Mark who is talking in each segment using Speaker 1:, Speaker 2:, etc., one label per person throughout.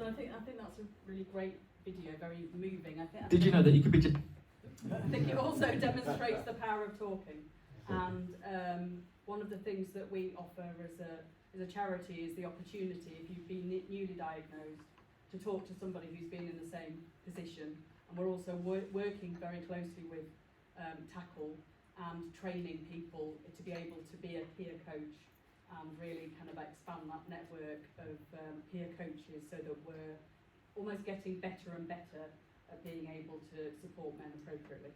Speaker 1: I think that's a really great video, very moving.
Speaker 2: Did you know that you could be?
Speaker 1: I think it also demonstrates the power of talking. And one of the things that we offer as a charity is the opportunity, if you've been newly diagnosed, to talk to somebody who's been in the same position. And we're also working very closely with Tackle and training people to be able to be a peer coach and really kind of expand that network of peer coaches so that we're almost getting better and better at being able to support men appropriately.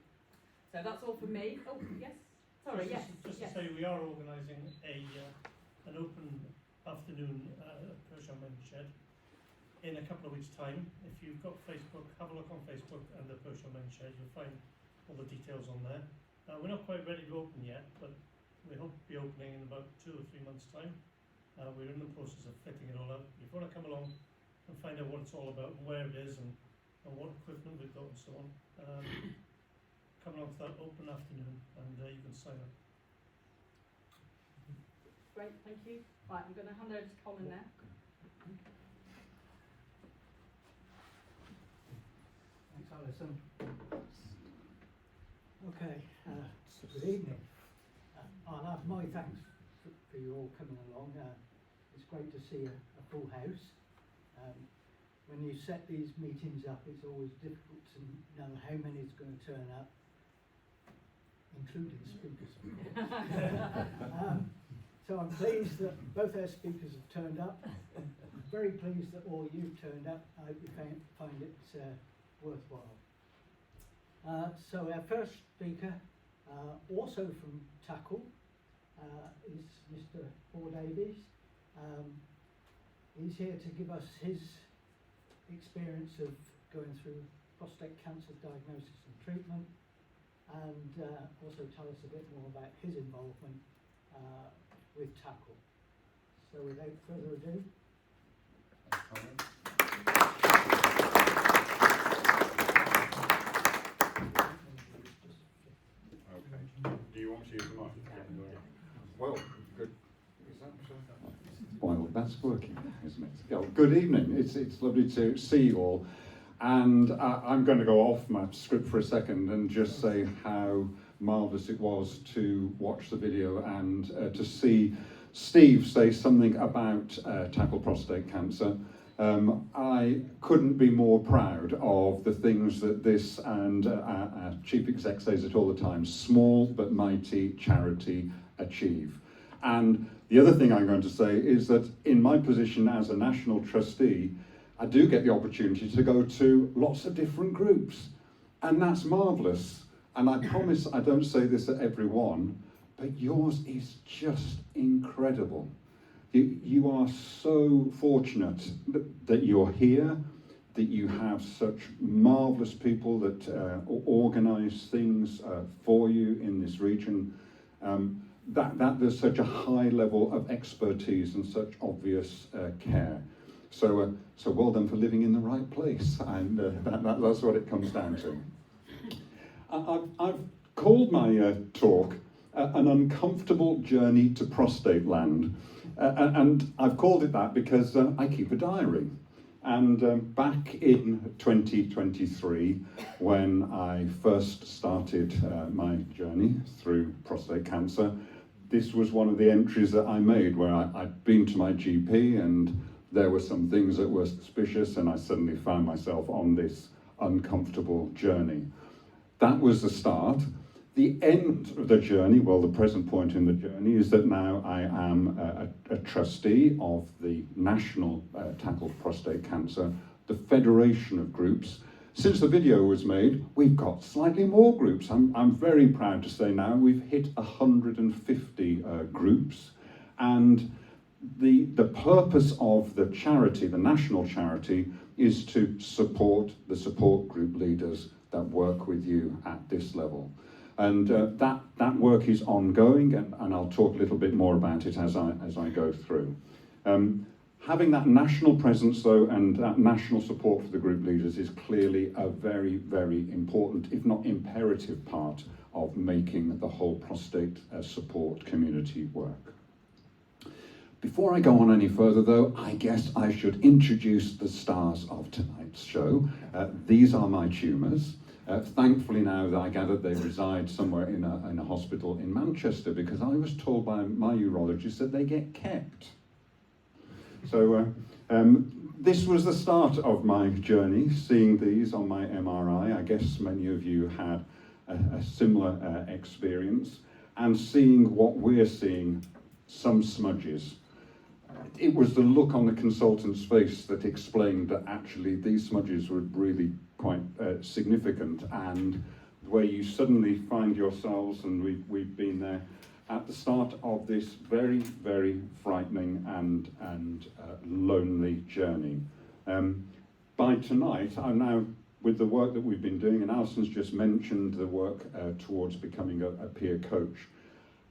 Speaker 1: So that's all from me. Oh, yes? Sorry, yes.
Speaker 3: Just to say, we are organising an open afternoon at Persham Men's Shed in a couple of weeks' time. If you've got Facebook, have a look on Facebook and the Persham Men's Shed. You'll find all the details on there. We're not quite ready to open yet, but we hope to be opening in about 2 or 3 months' time. We're in the process of fitting it all up. If you want to come along and find out what it's all about and where it is and what equipment we've got and so on, come along to that open afternoon and you can sign up.
Speaker 1: Great, thank you. Right, I'm going to hand over to Colin now.
Speaker 4: Thanks, Alison. Okay, good evening. I'll have my thanks for you all coming along. It's great to see a full house. When you set these meetings up, it's always difficult to know how many is going to turn up, including speakers, of course. So I'm pleased that both our speakers have turned up. I'm very pleased that all you've turned up. I hope you find it worthwhile. So our first speaker, also from Tackle, is Mr. Davies. He's here to give us his experience of going through prostate cancer diagnosis and treatment, and also tell us a bit more about his involvement with Tackle. So without further ado.
Speaker 5: Okay. Do you want to use the microphone? Well, good. Well, that's working, isn't it? Oh, good evening. It's lovely to see you all. And I'm going to go off my script for a second and just say how marvellous it was to watch the video and to see Steve say something about Tackle Prostate Cancer. I couldn't be more proud of the things that this and our chief exec says it all the time, small but mighty charity achieve. And the other thing I'm going to say is that in my position as a national trustee, I do get the opportunity to go to lots of different groups, and that's marvellous. And I promise I don't say this at every one, but yours is just incredible. You are so fortunate that you're here, that you have such marvellous people that organise things for you in this region, that there's such a high level of expertise and such obvious care. So well done for living in the right place, and that's what it comes down to. I've called my talk an uncomfortable journey to prostate land. And I've called it that because I keep a diary. And back in 2023, when I first started my journey through prostate cancer, this was one of the entries that I made where I'd been to my GP and there were some things that were suspicious, and I suddenly found myself on this uncomfortable journey. That was the start. The end of the journey, well, the present point in the journey is that now I am a trustee of the National Tackle Prostate Cancer, the federation of groups. Since the video was made, we've got slightly more groups. I'm very proud to say now we've hit 150 groups, and the purpose of the charity, the national charity, is to support the support group leaders that work with you at this level. And that work is ongoing, and I'll talk a little bit more about it as I go through. Having that national presence, though, and that national support for the group leaders is clearly a very, very important, if not imperative, part of making the whole prostate support community work. Before I go on any further though, I guess I should introduce the stars of tonight's show. These are my tumours. Thankfully now that I gather they reside somewhere in a hospital in Manchester, because I was told by my urologist that they get kept. So this was the start of my journey, seeing these on my MRI. I guess many of you had a similar experience, and seeing what we're seeing, some smudges. It was the look on the consultant's face that explained that actually these smudges were really quite significant, and where you suddenly find yourselves, and we've been there, at the start of this very, very frightening and lonely journey. By tonight, I'm now, with the work that we've been doing, and Alison's just mentioned the work towards becoming a peer coach,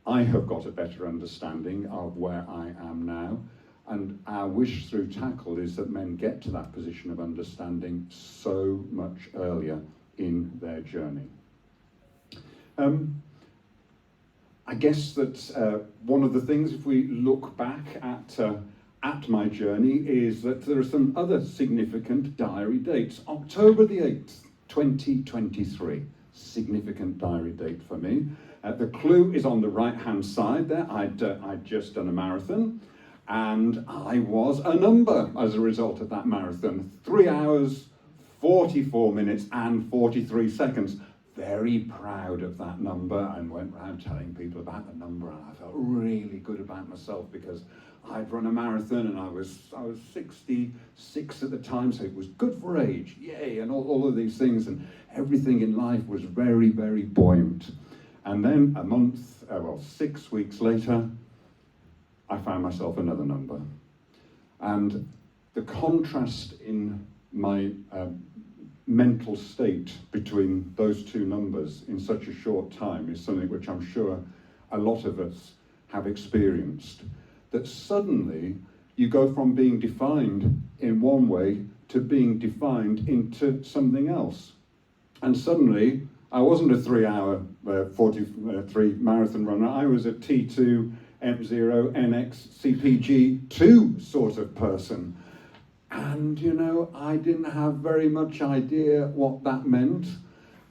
Speaker 5: I have got a better understanding of where I am now. And our wish through Tackle is that men get to that position of understanding so much earlier in their journey. I guess that one of the things, if we look back at my journey, is that there are some other significant diary dates. October the 8th, 2023, significant diary date for me. The clue is on the right-hand side there. I'd just done a marathon, and I was a number as a result of that marathon. 3 hours, 44 minutes and 43 seconds. Very proud of that number, and went around telling people about the number, and I felt really good about myself because I'd run a marathon and I was 66 at the time, so it was good for age, yay, and all of these things, and everything in life was very, very buoyant. And then 6 weeks later, I found myself another number. And the contrast in my mental state between those two numbers in such a short time is something which I'm sure a lot of us have experienced. That suddenly you go from being defined in one way to being defined into something else. And suddenly, I wasn't a 3 hour 43 marathon runner, I was a T2, M0, NX, CPG 2 sort of person. And you know, I didn't have very much idea what that meant.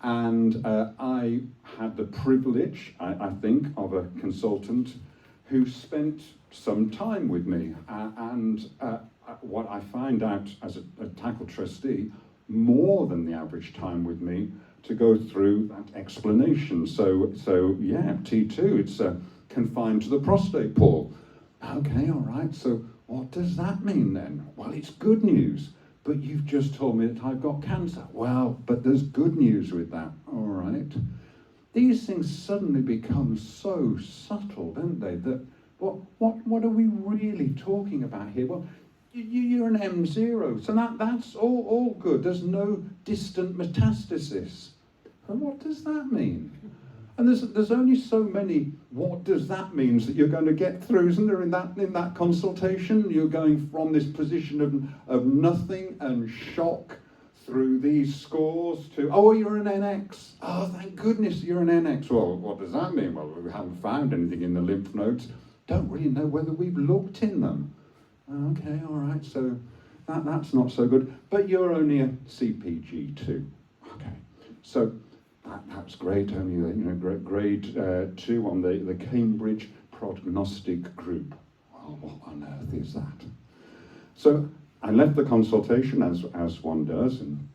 Speaker 5: And I had the privilege, I think, of a consultant who spent some time with me. What I find out as a Tackle trustee, more than the average time with me to go through that explanation. So yeah, T2, it's confined to the prostate, Paul. Okay, all right, so what does that mean then? Well, it's good news, but you've just told me that I've got cancer. Well, but there's good news with that, all right? These things suddenly become so subtle, don't they, that what are we really talking about here? Well, you're an M0, so that's all good. There's no distant metastasis. And what does that mean? And there's only so many what does that means that you're going to get through, isn't there, in that consultation? You're going from this position of nothing and shock through these scores to, oh, you're an NX. Oh, thank goodness you're an NX. Well, what does that mean? Well, we haven't found anything in the lymph nodes. Don't really know whether we've looked in them. Okay, all right, so that's not so good. But you're only a CPG 2. Okay, so that's great, only grade 2 on the Cambridge Prognostic Group. Well, what on earth is that? So I left the consultation as one does, and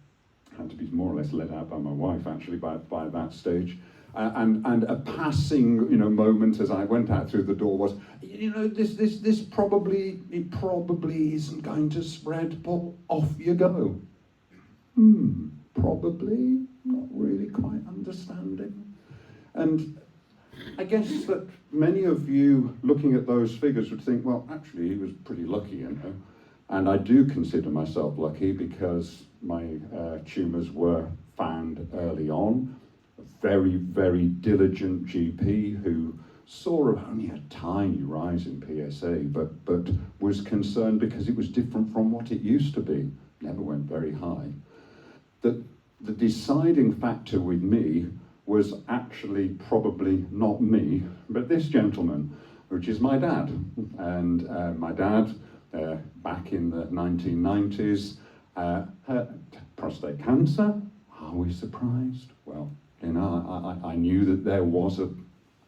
Speaker 5: had to be more or less let out by my wife actually by that stage. And a passing moment as I went out through the door was, this probably isn't going to spread, Paul. Off you go. Probably, not really quite understanding. And I guess that many of you looking at those figures would think, well, actually he was pretty lucky, And I do consider myself lucky because my tumours were found early on. A very, very diligent GP who saw only a tiny rise in PSA, but was concerned because it was different from what it used to be. Never went very high. The deciding factor with me was actually probably not me, but this gentleman, which is my dad. And my dad, back in the 1990s, had prostate cancer. Are we surprised? Well, you know, I knew that there was a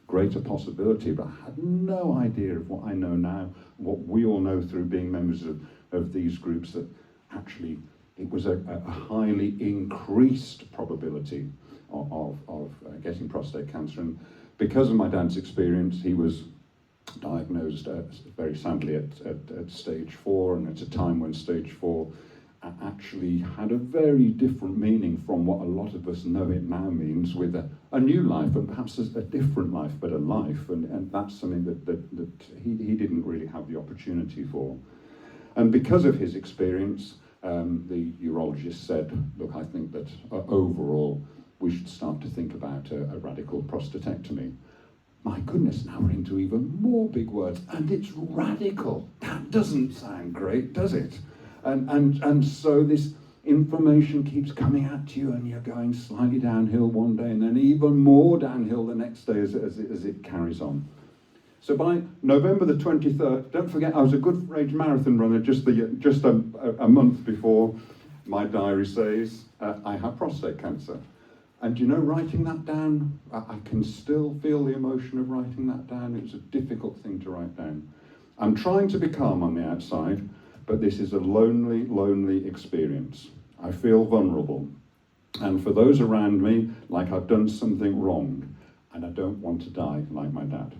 Speaker 5: greater possibility, but I had no idea of what I know now, what we all know through being members of these groups, that actually it was a highly increased probability of getting prostate cancer. And because of my dad's experience, he was diagnosed very sadly at stage 4, and at a time when stage 4 actually had a very different meaning from what a lot of us know it now means, with a new life, and perhaps a different life, but a life, and that's something that he didn't really have the opportunity for. And because of his experience, the urologist said, look, I think that overall we should start to think about a radical prostatectomy. My goodness, now we're into even more big words, and it's radical. That doesn't sound great, does it? And so this information keeps coming at you, and you're going slightly downhill one day, and then even more downhill the next day as it carries on. So by November the 23rd, don't forget I was a good age marathon runner just a month before. My diary says I have prostate cancer. And you know, writing that down, I can still feel the emotion of writing that down. It was a difficult thing to write down. I'm trying to be calm on the outside, but this is a lonely, lonely experience. I feel vulnerable. And for those around me, like I've done something wrong, and I don't want to die like my dad.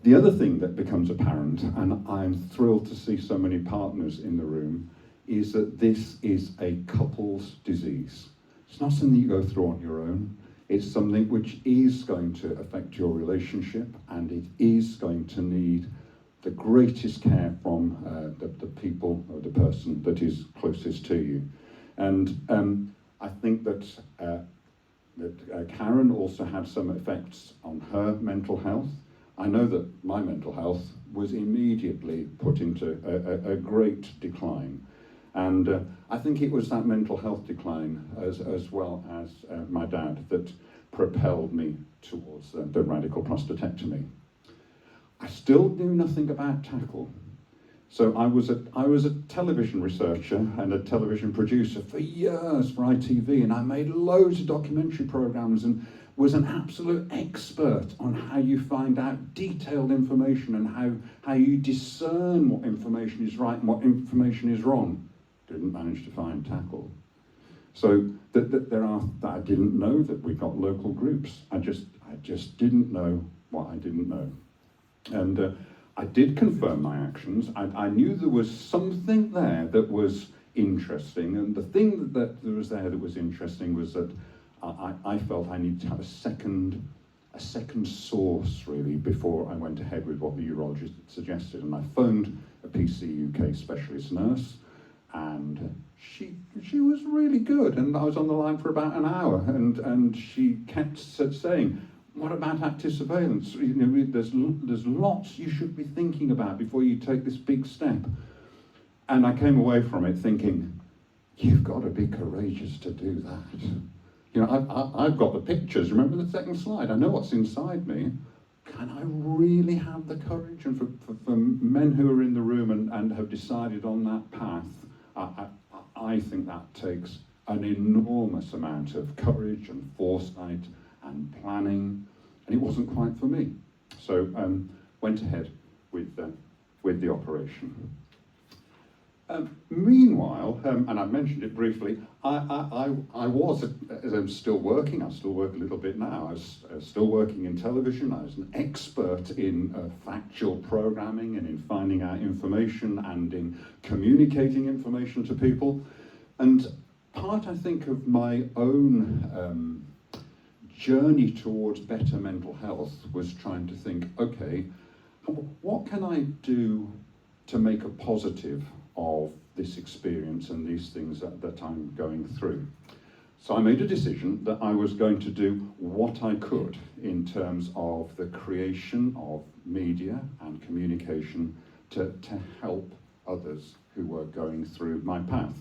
Speaker 5: The other thing that becomes apparent, and I'm thrilled to see so many partners in the room, is that this is a couple's disease. It's not something you go through on your own. It's something which is going to affect your relationship, and it is going to need the greatest care from the people or the person that is closest to you. And I think that Karen also had some effects on her mental health. I know that my mental health was immediately put into a great decline. And I think it was that mental health decline as well as my dad that propelled me towards the radical prostatectomy. I still knew nothing about tackle. So I was a television researcher and a television producer for years for ITV, and I made loads of documentary programs and was an absolute expert on how you find out detailed information and how you discern what information is right and what information is wrong. Didn't manage to find tackle. So that I didn't know that we got local groups. I just didn't know what I didn't know. And I did confirm my actions. I knew there was something there that was interesting, and the thing that was there that was interesting was that I felt I needed to have a second source, really, before I went ahead with what the urologist suggested. And I phoned a PC UK specialist nurse, and she was really good, and I was on the line for about an hour, and she kept saying, what about active surveillance? You know, there's lots you should be thinking about before you take this big step. And I came away from it thinking, you've got to be courageous to do that. You know, I've got the pictures. Remember the second slide? I know what's inside me. Can I really have the courage? And for men who are in the room and have decided on that path, I think that takes an enormous amount of courage and foresight and planning, and it wasn't quite for me. So went ahead with the operation. Meanwhile, and I mentioned it briefly, I'm still working. I still work a little bit now. I was still working in television. I was an expert in factual programming and in finding out information and in communicating information to people. And part, I think, of my own journey towards better mental health was trying to think, okay, what can I do to make a positive of this experience and these things that I'm going through? So I made a decision that I was going to do what I could in terms of the creation of media and communication to help others who were going through my path.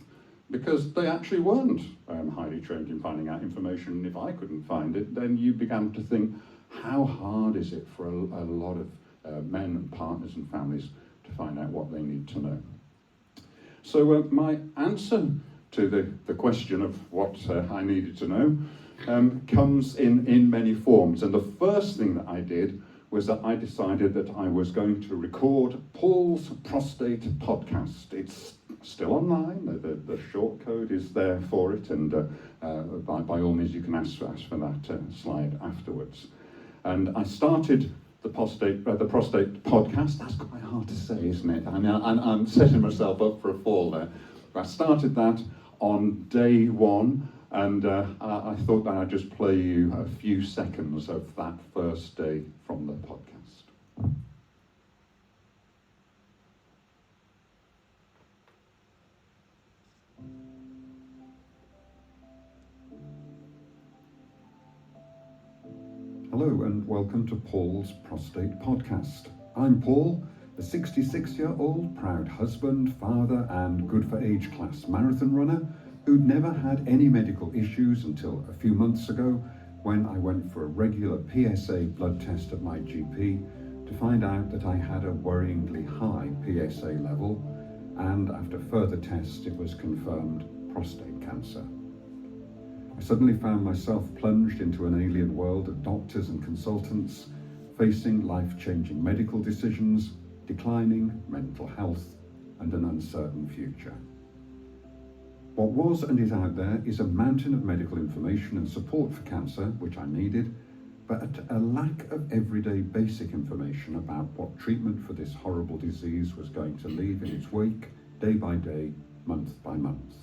Speaker 5: Because they actually weren't highly trained in finding out information. If I couldn't find it, then you began to think, how hard is it for a lot of men and partners and families to find out what they need to know? So my answer to the question of what I needed to know comes in many forms. And the first thing that I did was that I decided that I was going to record Paul's Prostate podcast. It's still online, the short code is there for it, and by all means you can ask for that slide afterwards. And I started the prostate podcast. That's quite hard to say, isn't it? I mean, I'm setting myself up for a fall there. I started that on day one, and I thought that I'd just play you a few seconds of that first day from the podcast. Hello and welcome to Paul's Prostate Podcast. I'm Paul, a 66-year-old proud husband, father and good for age class marathon runner who'd never had any medical issues until a few months ago when I went for a regular PSA blood test at my GP to find out that I had a worryingly high PSA level, and after further tests it was confirmed prostate cancer. I suddenly found myself plunged into an alien world of doctors and consultants, facing life-changing medical decisions, declining mental health, and an uncertain future. What was and is out there is a mountain of medical information and support for cancer, which I needed, but a lack of everyday basic information about what treatment for this horrible disease was going to leave in its wake, day by day, month by month.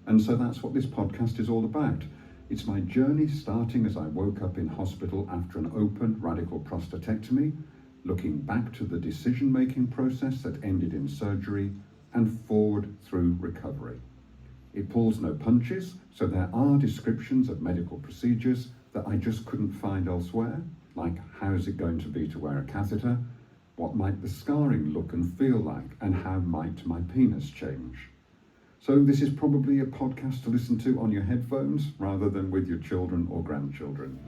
Speaker 5: And so that's what this podcast is all about. It's my journey starting as I woke up in hospital after an open radical prostatectomy, looking back to the decision-making process that ended in surgery, and forward through recovery. It pulls no punches, so there are descriptions of medical procedures that I just couldn't find elsewhere, like how's it going to be to wear a catheter, what might the scarring look and feel like, and how might my penis change. So this is probably a podcast to listen to on your headphones rather than with your children or grandchildren.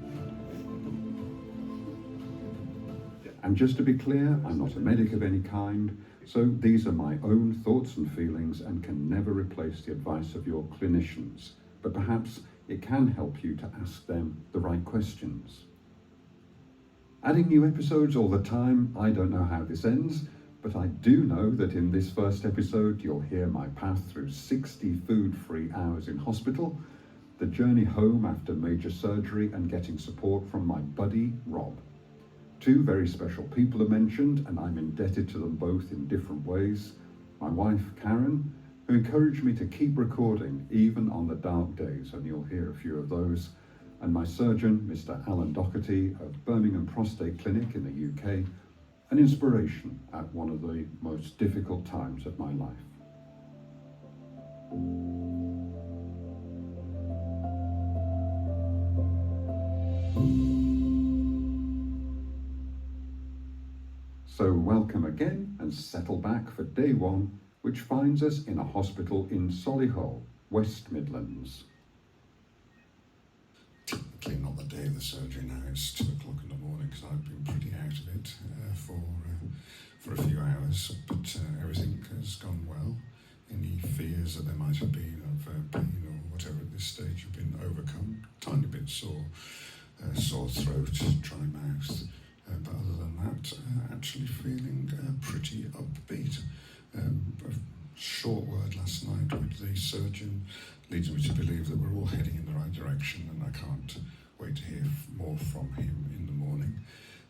Speaker 5: And just to be clear, I'm not a medic of any kind, so these are my own thoughts and feelings and can never replace the advice of your clinicians. But perhaps it can help you to ask them the right questions. Adding new episodes all the time, I don't know how this ends, but I do know that in this first episode you'll hear my path through 60 food-free hours in hospital, the journey home after major surgery and getting support from my buddy Rob. Two very special people are mentioned, and I'm indebted to them both in different ways. My wife, Karen, who encouraged me to keep recording even on the dark days, and you'll hear a few of those, and my surgeon, Mr. Alan Doherty of Birmingham Prostate Clinic in the UK, an inspiration at one of the most difficult times of my life. So welcome again and settle back for day one, which finds us in a hospital in Solihull, West Midlands.
Speaker 2: Technically not the day of the surgery now, it's 2 o'clock in the morning because I've been pretty out of it for a few hours, but everything has gone well. Any fears that there might have been of pain or whatever at this stage have been overcome. Tiny bit sore throat, dry mouth. But other than that, actually feeling pretty upbeat. A short word last night with the surgeon leads me to believe that we're all heading in the right direction, and I can't wait to hear more from him in the morning.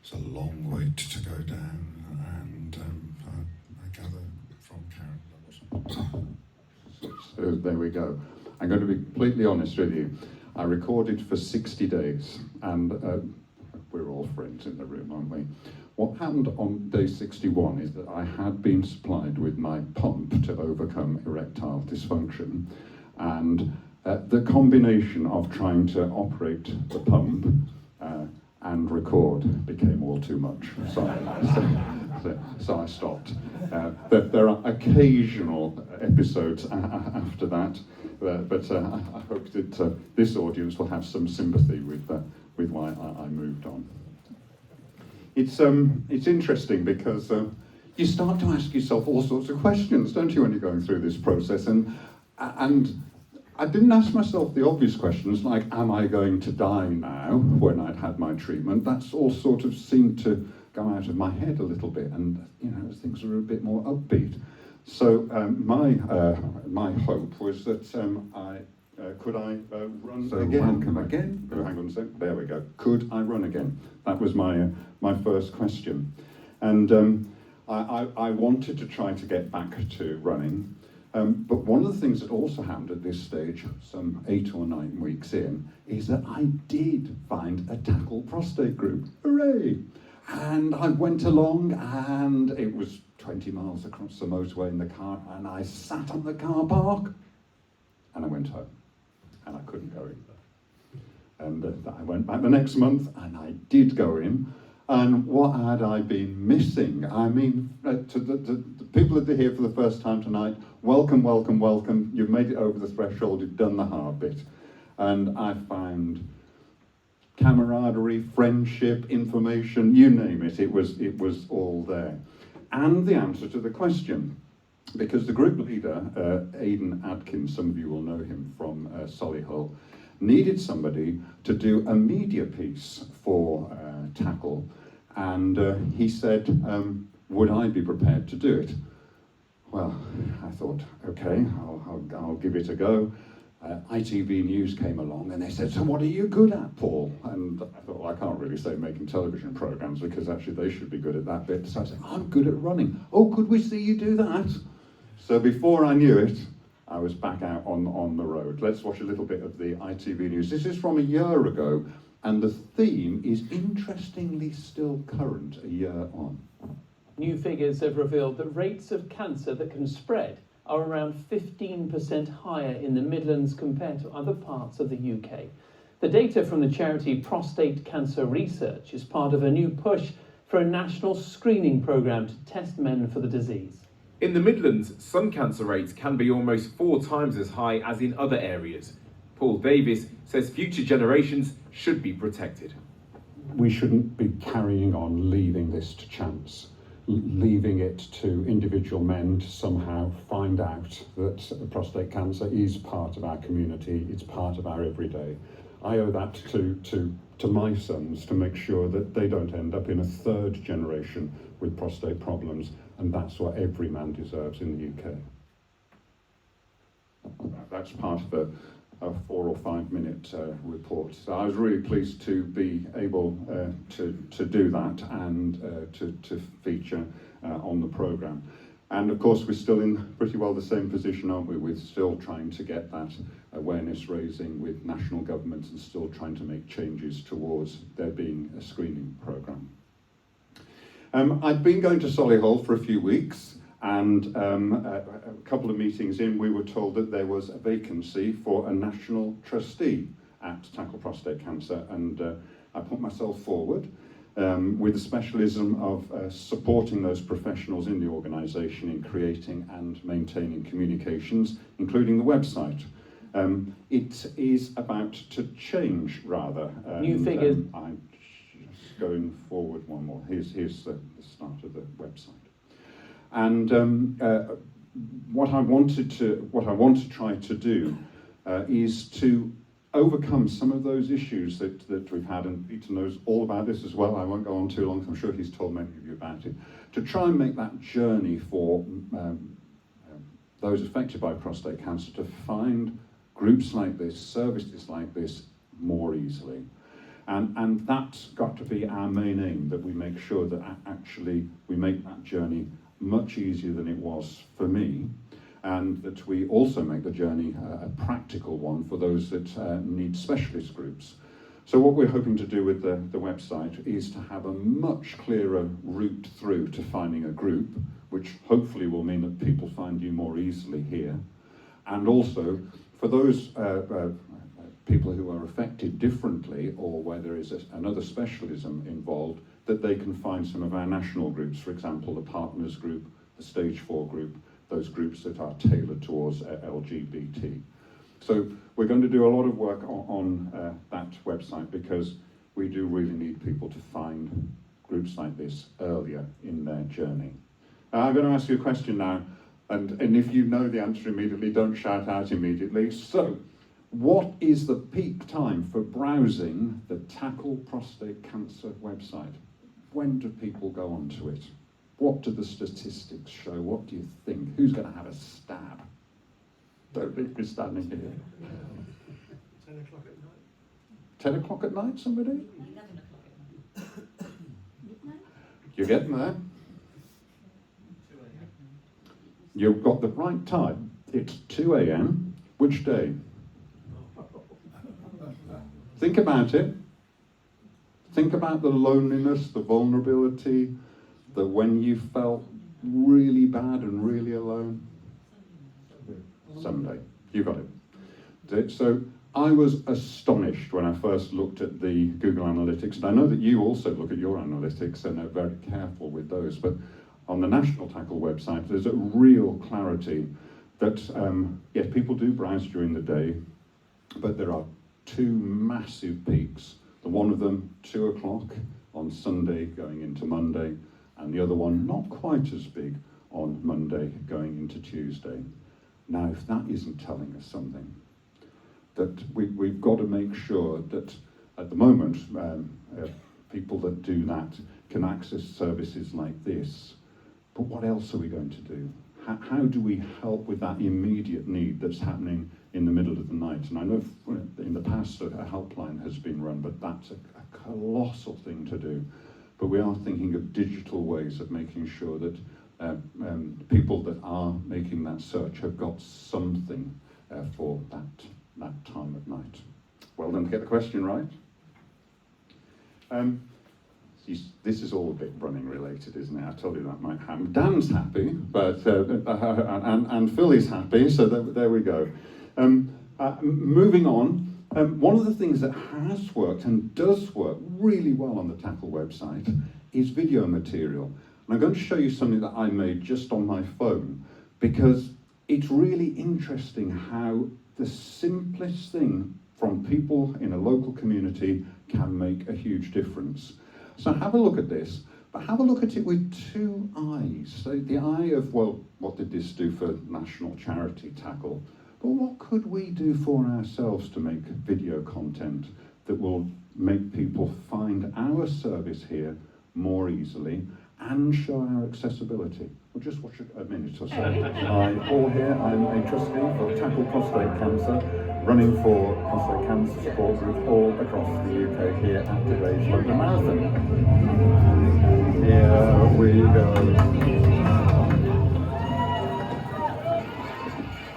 Speaker 2: It's a long wait to go down, and I gather from Karen that wasn't.
Speaker 5: So there we go. I'm going to be completely honest with you. I recorded for 60 days, and we're all friends in the room, aren't we? What happened on day 61 is that I had been supplied with my pump to overcome erectile dysfunction, and the combination of trying to operate the pump and record became all too much. So I stopped. There are occasional episodes after that, but I hope that this audience will have some sympathy with with why I moved on. It's interesting because you start to ask yourself all sorts of questions, don't you, when you're going through this process? And I didn't ask myself the obvious questions like, am I going to die now, when I'd had my treatment? That's all sort of seemed to go out of my head a little bit, and things were a bit more upbeat. So my hope was that could I run again? Welcome again. Oh, hang on a second. There we go. Could I run again? That was my first question, and I wanted to try to get back to running. But one of the things that also happened at this stage, some 8 or 9 weeks in, is that I did find a Tackle Prostate group. Hooray! And I went along, and it was 20 miles across the motorway in the car, and I sat on the car park, and I went home, and I couldn't go in. And I went back the next month, and I did go in, and what had I been missing? I mean, to the people that are here for the first time tonight, welcome, welcome, welcome. You've made it over the threshold, you've done the hard bit. And I found camaraderie, friendship, information, you name it, it was all there. And the answer to the question, because the group leader, Aidan Adkins, some of you will know him from Solihull, needed somebody to do a media piece for Tackle, and he said, would I be prepared to do it? Well, I thought, okay, I'll give it a go. ITV News came along and they said, so what are you good at, Paul? And I thought, well, I can't really say making television programmes because actually they should be good at that bit. So I said, I'm good at running. Oh, could we see you do that? So before I knew it, I was back out on the road. Let's watch a little bit of the ITV News. This is from a year ago, and the theme is interestingly still current a year on.
Speaker 6: New figures have revealed that rates of cancer that can spread are around 15% higher in the Midlands compared to other parts of the UK. The data from the charity Prostate Cancer Research is part of a new push for a national screening programme to test men for the disease.
Speaker 7: In the Midlands, some cancer rates can be almost 4 times as high as in other areas. Paul Davies says future generations should be protected.
Speaker 2: We shouldn't be carrying on leaving this to chance, leaving it to individual men to somehow find out that prostate cancer is part of our community, it's part of our everyday. I owe that to my sons to make sure that they don't end up in a 3rd generation with prostate problems, and that's what every man deserves in the UK. That's part of a 4 or 5 minute report. So I was really pleased to be able to do that and to feature on the programme. And of course we're still in pretty well the same position, aren't we? We're still trying to get that awareness raising with national governments and still trying to make changes towards there being a screening programme. I'd been going to Solihull for a few weeks, and a couple of meetings in, we were told that there was a vacancy for a national trustee at Tackle Prostate Cancer, and I put myself forward with the specialism of supporting those professionals in the organisation in creating and maintaining communications, including the website. It is about to change, rather.
Speaker 6: New figures.
Speaker 2: I'm just going forward one more. Here's the start of the website. And what I want to try to do is to overcome some of those issues that we've had, and Peter knows all about this as well. I won't go on too long, I'm sure he's told many of you about it. To try and make that journey for those affected by prostate cancer to find groups like this, services like this, more easily. And that's got to be our main aim, that we make sure that actually we make that journey much easier than it was for me, and that we also make the journey a practical one for those that need specialist groups. So what we're hoping to do with the website is to have a much clearer route through to finding a group, which hopefully will mean that people find you more easily here. And also, for those people who are affected differently, or where there is another specialism involved, that they can find some of our national groups, for example, the Partners Group, the Stage 4 group, those groups that are tailored towards LGBT. So we're going to do a lot of work on that website, because
Speaker 5: we do really need people to find groups like this earlier in their journey. I'm going to ask you a question now, and if you know the answer immediately, don't shout out immediately. So, what is the peak time for browsing the Tackle Prostate Cancer website? When do people go onto it? What do the statistics show? What do you think? Who's going to have a stab? Don't leave me standing here.
Speaker 3: 10 o'clock at night.
Speaker 5: 10 o'clock at night, somebody?
Speaker 8: 11 o'clock at night. Midnight?
Speaker 5: You're getting there.
Speaker 3: 2 a.m.
Speaker 5: You've got the right time. It's 2 a.m. Which day? Think about it. Think about the loneliness, the vulnerability, the when you felt really bad and really alone. Sunday. You got it. So I was astonished when I first looked at the Google Analytics, and I know that you also look at your analytics and are very careful with those, but on the National Tackle website, there's a real clarity that, yes, people do browse during the day, but there are two massive peaks. The one of them, 2 o'clock on Sunday going into Monday, and the other one not quite as big on Monday going into Tuesday. Now, if that isn't telling us something, that we've got to make sure that at the moment, people that do that can access services like this. But what else are we going to do? How do we help with that immediate need that's happening in the middle of the night? And I know in the past a helpline has been run, but that's a colossal thing to do. But we are thinking of digital ways of making sure that people that are making that search have got something for that time of night. Well done to get the question right. This is all a bit running related, isn't it? I told you that might happen. Dan's happy, but and Phil is happy, so there we go. Moving on, one of the things that has worked and does work really well on the Tackle website is video material. And I'm going to show you something that I made just on my phone, because it's really interesting how the simplest thing from people in a local community can make a huge difference. So have a look at this, but have a look at it with two eyes. So the eye of, well, what did this do for national charity Tackle? But what could we do for ourselves to make video content that will make people find our service here more easily and show our accessibility? We'll just watch a minute or so. Hi, Paul here. I'm a trustee for Tackle Prostate Cancer, running for prostate cancer support group all across the UK here at the Davies London Marathon. Here we go.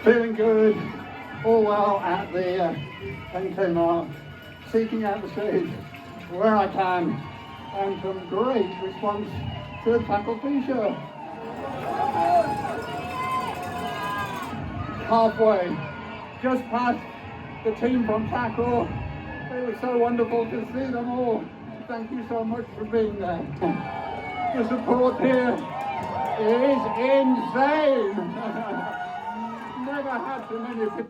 Speaker 5: Feeling good, all well at the 10k mark, seeking out the shade where I can, and some great response to the Tackle t-shirt. Halfway, just past the team from Tackle. It was so wonderful to see them all. Thank you so much for being there. The support here is insane. Never had so many.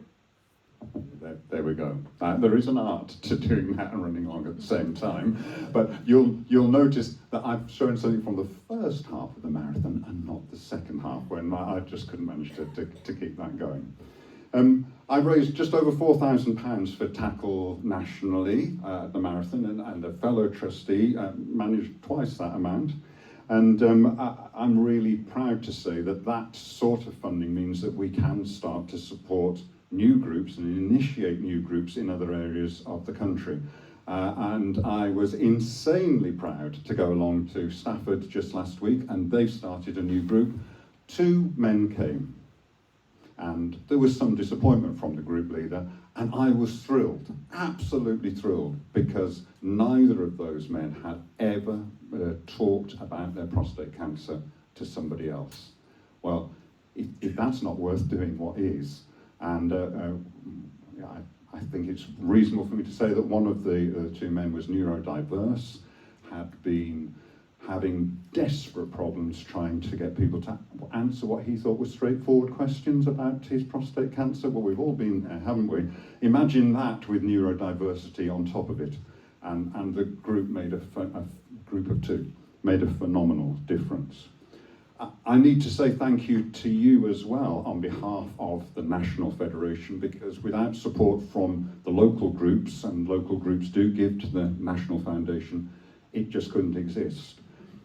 Speaker 5: There we go. There is an art to doing that and running along at the same time. But you'll notice that I've shown something from the first half of the marathon and not the second half, when I just couldn't manage to keep that going. I raised just over £4,000 for Tackle nationally at the marathon, and a fellow trustee managed twice that amount. And I'm really proud to say that that sort of funding means that we can start to support new groups and initiate new groups in other areas of the country. And I was insanely proud to go along to Stafford just last week, and they've started a new group. 2 men came. And there was some disappointment from the group leader, and I was thrilled, absolutely thrilled, because neither of those men had ever talked about their prostate cancer to somebody else. Well, if that's not worth doing, what is? And I think it's reasonable for me to say that one of the 2 men was neurodiverse, had been having desperate problems trying to get people to answer what he thought were straightforward questions about his prostate cancer. Well, we've all been there, haven't we? Imagine that with neurodiversity on top of it. and the group made a group of two made a phenomenal difference. I need to say thank you to you as well on behalf of the National Federation, because without support from the local groups, and local groups do give to the National Foundation, it just couldn't exist.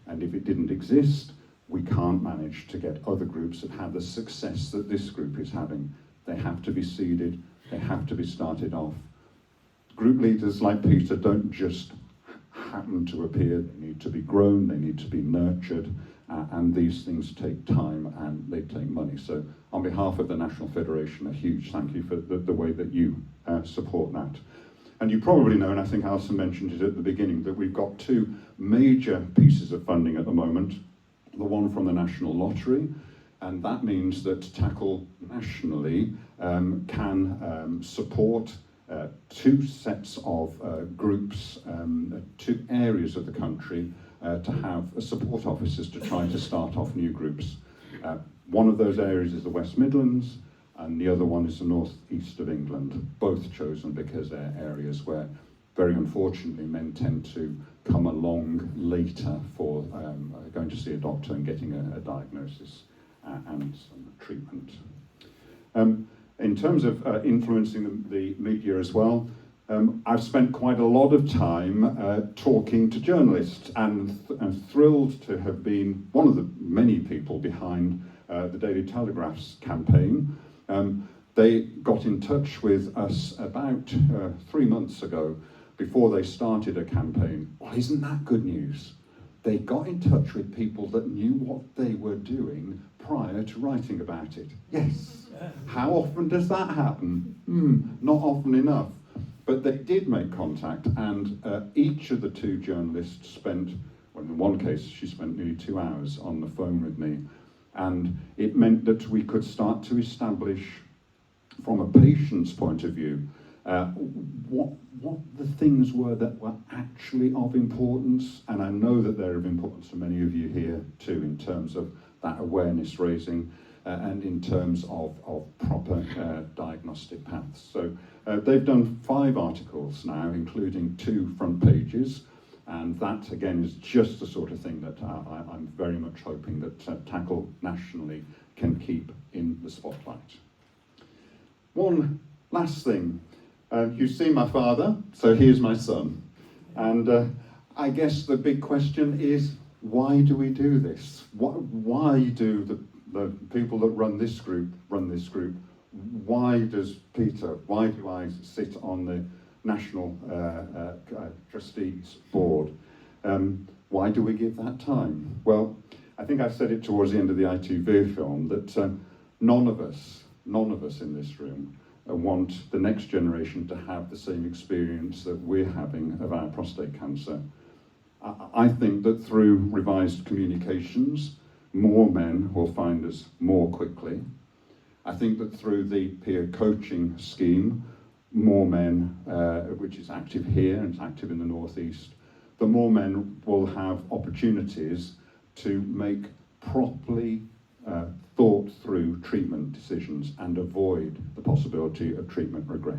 Speaker 5: And if it didn't exist, we can't manage to get other groups that have the success that this group is having. They have to be seeded, they have to be started off. Group leaders like Peter don't just happen to appear, they need to be grown, they need to be nurtured, and these things take time and they take money. So on behalf of the National Federation, a huge thank you for the way that you support that. And you probably know, and I think Alison mentioned it at the beginning, that we've got two major pieces of funding at the moment. The one from the National Lottery, and that means that Tackle nationally can support two sets of groups, two areas of the country to have support officers to try to start off new groups. One of those areas is the West Midlands, and the other one is the North East of England, both chosen because they're areas where, very unfortunately, men tend to come along later for going to see a doctor and getting a diagnosis and some treatment. In terms of influencing the media as well, I've spent quite a lot of time talking to journalists, and thrilled to have been one of the many people behind the Daily Telegraph's campaign. They got in touch with us about 3 months ago, before they started a campaign. Well, isn't that good news? They got in touch with people that knew what they were doing prior to writing about it. Yes. How often does that happen? Not often enough. But they did make contact, and each of the two journalists spent, well, in one case, she spent nearly 2 hours on the phone with me, and it meant that we could start to establish, from a patient's point of view, what the things were that were actually of importance. And I know that they're of importance to many of you here too, in terms of that awareness raising and in terms of proper diagnostic paths. So they've done 5 articles now, including 2 front pages, and that again is just the sort of thing that I'm very much hoping that Tackle nationally can keep in the spotlight. One last thing. You've seen my father, so here's my son. And I guess the big question is, why do we do this? Why do the people that run this group? Why does Peter, why do I sit on the National Trustees Board? Why do we give that time? Well, I think I said it towards the end of the ITV film, that none of us in this room want the next generation to have the same experience that we're having of our prostate cancer. I think that through revised communications, more men will find us more quickly. I think that through the peer coaching scheme, more men, which is active here and it's active in the North East, the more men will have opportunities to make properly thought through treatment decisions and avoid the possibility of treatment regret.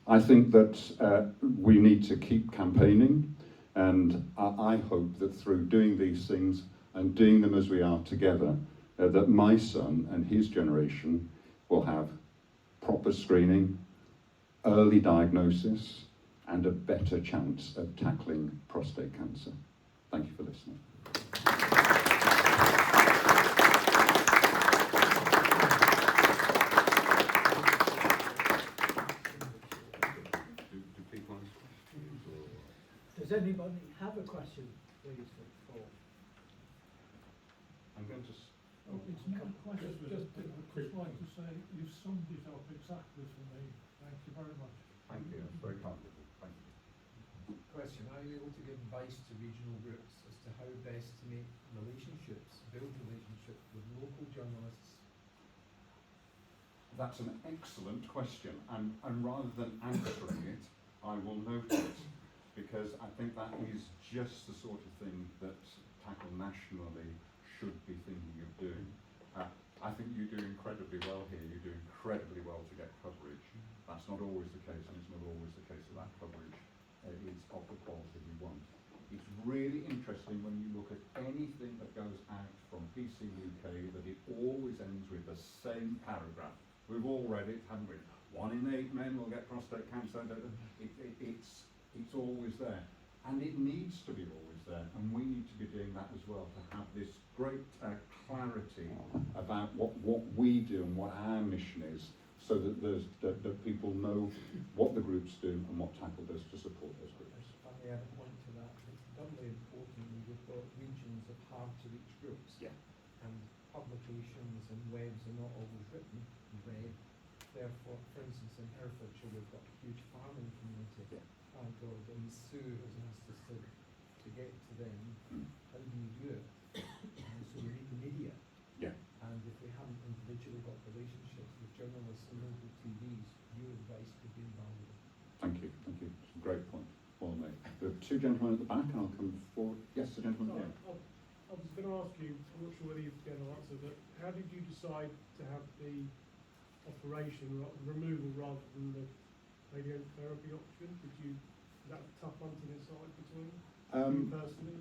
Speaker 5: I think that we need to keep campaigning, and I hope that through doing these things and doing them as we are together, that my son and his generation will have proper screening, early diagnosis, and a better chance of tackling prostate cancer. Thank you for listening.
Speaker 4: Does anybody have a question, please, for Paul?
Speaker 5: I'm going to...
Speaker 9: It's not quite just a quick one to say you've summed it up exactly for me. Thank you very much.
Speaker 5: Thank you, that's very kind of you. Thank you.
Speaker 10: Question, are you able to give advice to regional groups as to how best to make relationships, build relationships with local journalists?
Speaker 5: That's an excellent question, and rather than answering it, I will note it, because I think that is just the sort of thing that Tackle nationally should be thinking of doing. I think you do incredibly well here. You do incredibly well to get coverage. That's not always the case, and it's not always the case that coverage is of the quality we want. It's really interesting when you look at anything that goes out from PC UK that it always ends with the same paragraph. We've all read it, haven't we? 1 in 8 men will get prostate cancer. It's always there. And it needs to be always there, and we need to be doing that as well, to have this great clarity about what we do and what our mission is, so that that people know what the groups do and what Tackle does to support those groups.
Speaker 10: If I may add a point to that, it's doubly important when we've got regions of hard-to-reach groups.
Speaker 5: Yeah.
Speaker 10: And publications and webs are not always written and read. Therefore, for instance, in Herefordshire, we've got a huge farming community.
Speaker 5: Yeah.
Speaker 10: Thank God, and Sue has asked us to get to them. How do you do it? And so we need the media.
Speaker 5: Yeah.
Speaker 10: And if we haven't individually got relationships with journalists and local TVs, your advice could be invaluable.
Speaker 5: Thank you. It's a great point. Well made. There are 2 gentlemen at the back, and I'll come forward. Yes, the gentleman here.
Speaker 9: I was going to ask you, I'm not sure whether you've got an answer, but how did you decide to have the operation, removal, rather than the radiotherapy option? Was that a tough one to decide between you personally?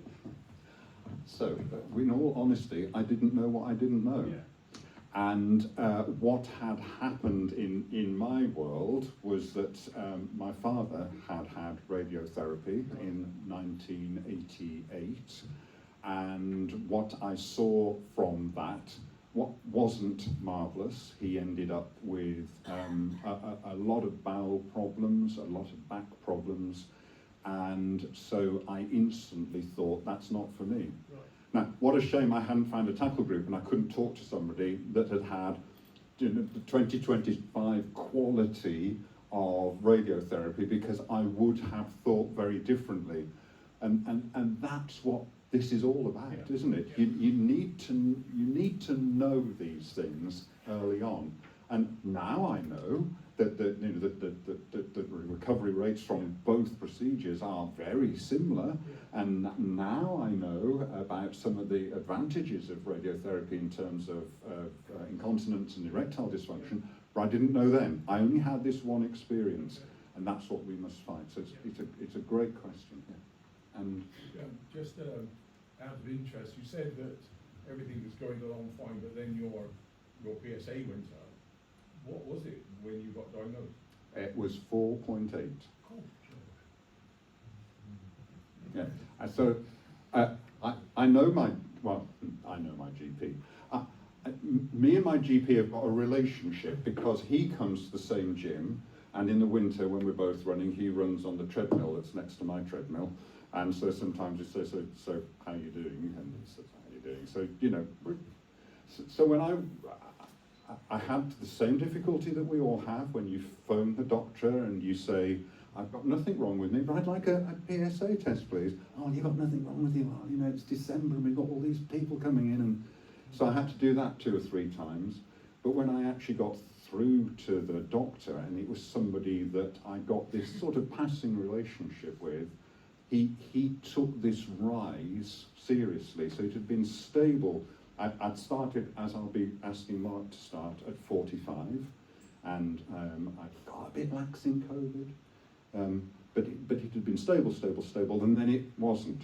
Speaker 5: So, in all honesty, I didn't know what I didn't know.
Speaker 9: Yeah.
Speaker 5: And what had happened in my world was that my father had radiotherapy in 1988, and what I saw from that wasn't marvellous. He ended up with a lot of bowel problems, a lot of back problems, and so I instantly thought, that's not for me.
Speaker 9: Right.
Speaker 5: Now, what a shame I hadn't found a tackle group and I couldn't talk to somebody that had the 2025 quality of radiotherapy, because I would have thought very differently. And that's what this is all about,
Speaker 9: Yeah.
Speaker 5: isn't it?
Speaker 9: Yeah.
Speaker 5: You need to know these things early on. And now I know that the recovery rates from both procedures are very similar.
Speaker 9: Yeah.
Speaker 5: And now I know about some of the advantages of radiotherapy in terms of incontinence and erectile dysfunction, but I didn't know then. I only had this one experience, and that's what we must find. So it's a great question. Yeah. And
Speaker 9: Just out of interest, you said that everything was going along fine, but then your PSA went up. What was it when you got diagnosed?
Speaker 5: it was 4.8.
Speaker 9: Oh,
Speaker 5: Yeah. And so I know my GP. Me and my GP have got a relationship because he comes to the same gym, and in the winter when we're both running, he runs on the treadmill that's next to my treadmill, and so sometimes he says, so how are you doing? And he says, how are you doing? So, you know, so when I had the same difficulty that we all have when you phone the doctor and you say, I've got nothing wrong with me, but I'd like a PSA test, please. Oh, you've got nothing wrong with you. Well, you know, it's December and we've got all these people coming in. And so I had to do that 2 or 3 times. But when I actually got through to the doctor, and it was somebody that I got this sort of passing relationship with, he took this rise seriously. So it had been stable. I'd started, as I'll be asking Mark to start, at 45, and I got a bit lax in COVID, but it had been stable, and then it wasn't.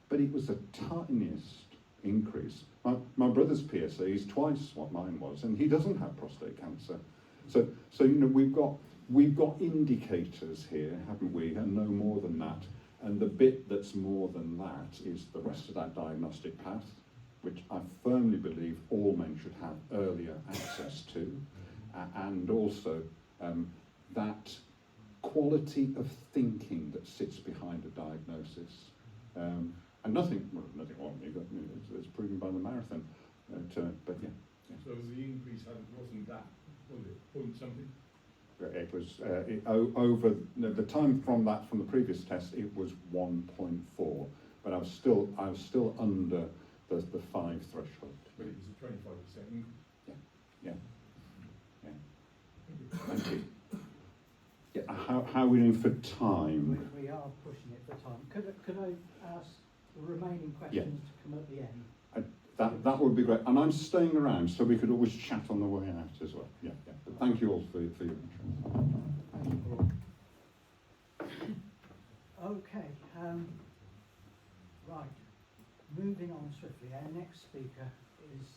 Speaker 5: But it was the tiniest increase. My brother's PSA is twice what mine was, and he doesn't have prostate cancer. So you know, we've got indicators here, haven't we, and no more than that. And the bit that's more than that is the rest of that diagnostic path, which I firmly believe all men should have earlier access to, and also that quality of thinking that sits behind a diagnosis. And nothing wrong with me, but you know, it's proven by the marathon. But yeah.
Speaker 9: so the increase wasn't that, was it, point something?
Speaker 5: It was over the time from the previous test. It was 1.4, but I was still under the 5 threshold.
Speaker 9: But it was a 25% increase.
Speaker 5: Yeah. Thank you. Yeah. How are we doing for time?
Speaker 4: We are pushing it for time. Could I ask the remaining questions to come at the end?
Speaker 5: That would be great. And I'm staying around so we could always chat on the way out as well. Yeah, yeah. But thank you all for your interest.
Speaker 4: Thank you, Paul. Okay, right. Moving on swiftly, our next speaker is